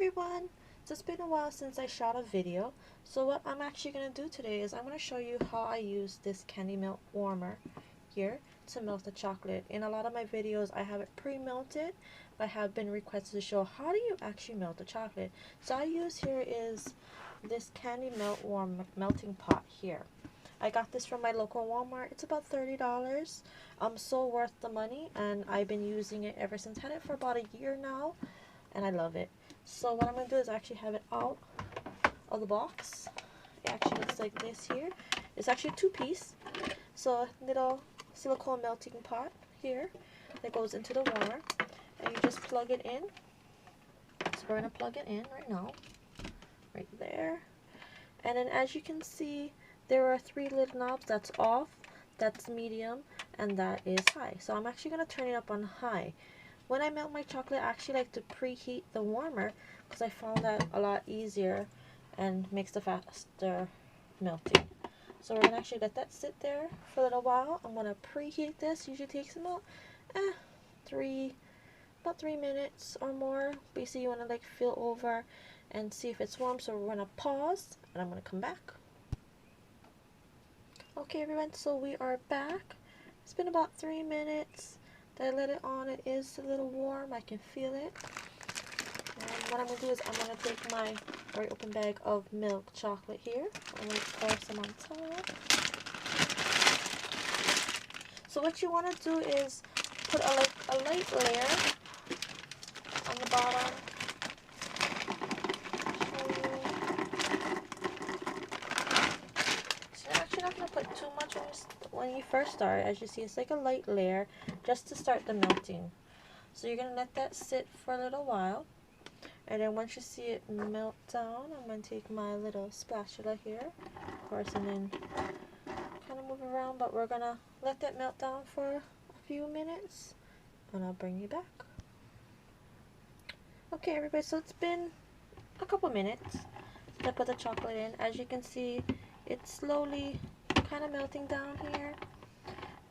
everyone! So it's been a while since I shot a video, so what I'm actually going to do today is I'm going to show you how I use this candy melt warmer here to melt the chocolate. In a lot of my videos I have it pre-melted, but I have been requested to show how do you actually melt the chocolate. So I use here is this candy melt warm melting pot here. I got this from my local Walmart. It's about $30. So worth the money, and I've been using it ever since. Had it for about a year now, and I love it. So what I'm going to do is actually have it out of the box. It actually looks like this here. It's actually a two-piece. So a little silicone melting pot here that goes into the warmer, and you just plug it in. So we're going to plug it in right now, right there. And then as you can see, there are three little knobs. That's off, that's medium, and that is high. So I'm actually going to turn it up on high. When I melt my chocolate, I actually like to preheat the warmer because I found that a lot easier and makes the faster melting. So we're going to actually let that sit there for a little while. I'm going to preheat this. Usually takes about 3 minutes or more. Basically, you want to like feel over and see if it's warm. So we're going to pause and I'm going to come back. Okay, everyone, so we are back. It's been about 3 minutes that I let it on. It is a little warm. I can feel it. And what I'm going to do is I'm going to take my very open bag of milk chocolate here. I'm going to pour some on top. So what you want to do is put a light layer on the bottom. So you're actually not going to put too much when you first start. As you see, it's like a light layer just to start the melting. So you're going to let that sit for a little while. And then once you see it melt down, I'm going to take my little spatula here, of course, and then kind of move around. But we're going to let that melt down for a few minutes, and I'll bring you back. Okay, everybody, so it's been a couple minutes. I put the chocolate in. As you can see, it's slowly kind of melting down here.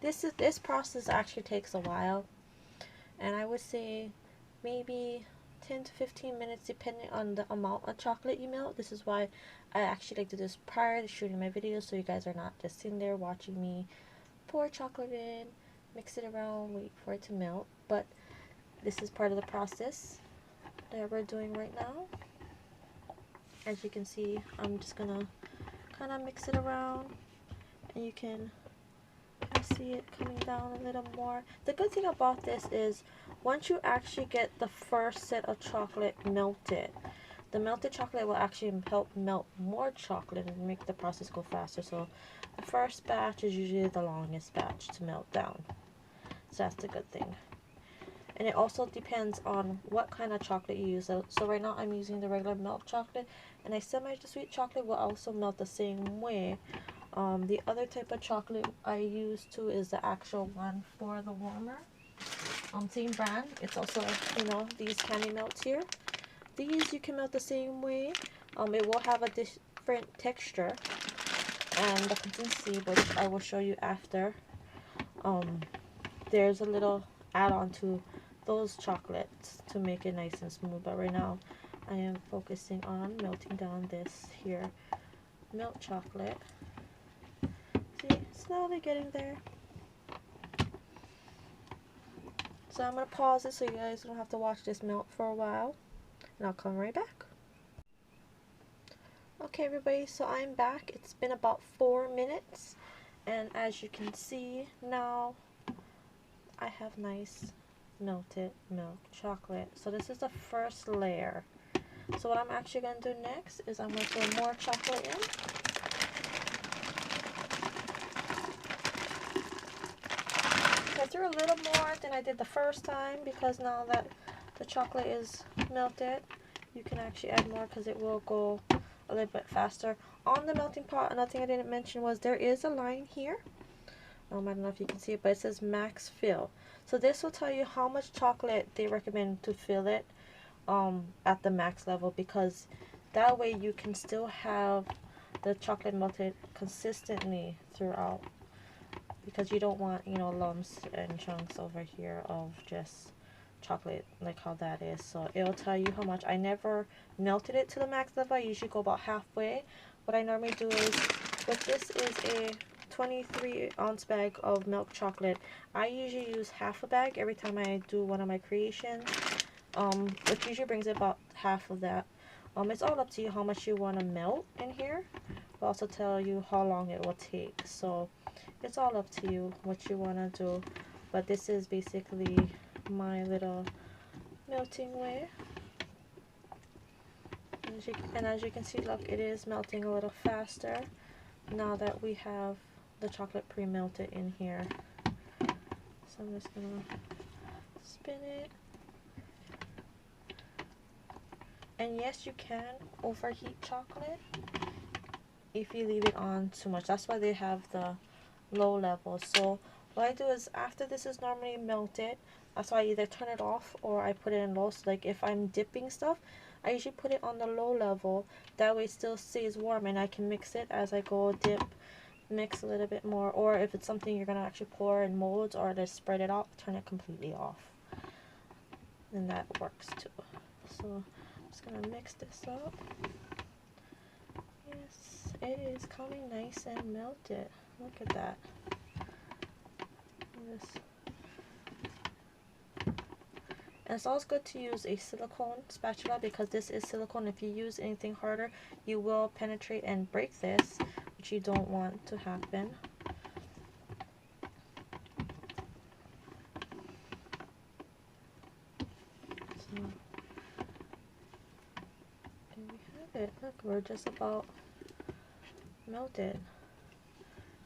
This process actually takes a while, and I would say maybe 10 to 15 minutes depending on the amount of chocolate you melt. This is why I actually like to do this prior to shooting my videos, so you guys are not just sitting there watching me pour chocolate in, mix it around, wait for it to melt. But this is part of the process that we're doing right now. As you can see, I'm just gonna kind of mix it around, and you can see it coming down a little more. The good thing about this is once you actually get the first set of chocolate melted, the melted chocolate will actually help melt more chocolate and make the process go faster. So the first batch is usually the longest batch to melt down. So that's the good thing. And it also depends on what kind of chocolate you use. So right now I'm using the regular milk chocolate, and I semi-sweet chocolate will also melt the same way. The other type of chocolate I use too is the actual one for the warmer. Same brand. It's also, you know, these candy melts here. These you can melt the same way. It will have a different texture and the consistency, which I will show you after. There's a little add-on to those chocolates to make it nice and smooth, but right now I am focusing on melting down this here milk chocolate. See, slowly getting there. So I'm going to pause it so you guys don't have to watch this melt for a while, and I'll come right back. Okay, everybody, so I'm back. It's been about 4 minutes, and as you can see now, I have nice melted milk chocolate. So this is the first layer. So what I'm actually going to do next is I'm going to throw more chocolate in. I threw a little more than I did the first time because now that the chocolate is melted, you can actually add more because it will go a little bit faster. On the melting pot, another thing I didn't mention was there is a line here. I don't know if you can see it, but it says max fill. So this will tell you how much chocolate they recommend to fill it at the max level, because that way you can still have the chocolate melted consistently throughout, because you don't want, you know, lumps and chunks over here of just chocolate, like how that is. So it'll tell you how much. I never melted it to the max level. I usually go about halfway. What I normally do is, with this is a 23-ounce bag of milk chocolate. I usually use half a bag every time I do one of my creations, which usually brings about half of that. It's all up to you how much you want to melt in here. It'll also tell you how long it will take. So it's all up to you what you want to do. But this is basically my little melting way. And as you can see, look, it is melting a little faster now that we have the chocolate pre-melted in here. So I'm just gonna spin it. And yes, you can overheat chocolate if you leave it on too much. That's why they have the low level. So what I do is, after this is normally melted, that's why I either turn it off or I put it in low. So like if I'm dipping stuff, I usually put it on the low level. That way it still stays warm and I can mix it as I go, dip, mix a little bit more. Or if it's something you're going to actually pour in molds or to spread it out, turn it completely off. And that works too. So I'm just going to mix this up. Yes, it is coming nice and melted. Look at that. This. And it's always good to use a silicone spatula, because this is silicone. If you use anything harder, you will penetrate and break this, which you don't want to happen. So, there we have it. Look, we're just about melted.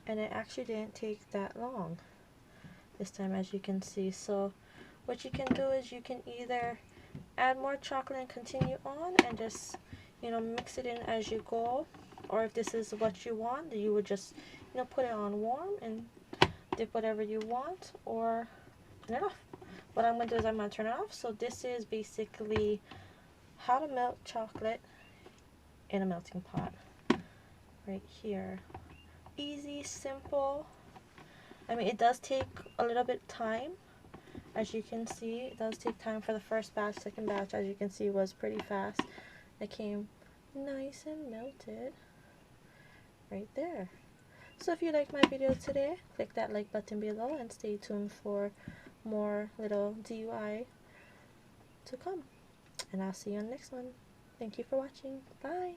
And it actually didn't take that long this time, as you can see. So what you can do is you can either add more chocolate and continue on and just, you know, mix it in as you go, or if this is what you want, you would just, you know, put it on warm and dip whatever you want, or turn it off. What I'm going to do is I'm going to turn it off. So this is basically how to melt chocolate in a melting pot right here. Easy, simple. I mean, it does take a little bit of time. As you can see, it does take time for the first batch. Second batch, as you can see, was pretty fast. It came nice and melted right there. So if you liked my video today, click that like button below and stay tuned for more little DIY to come. And I'll see you on the next one. Thank you for watching. Bye.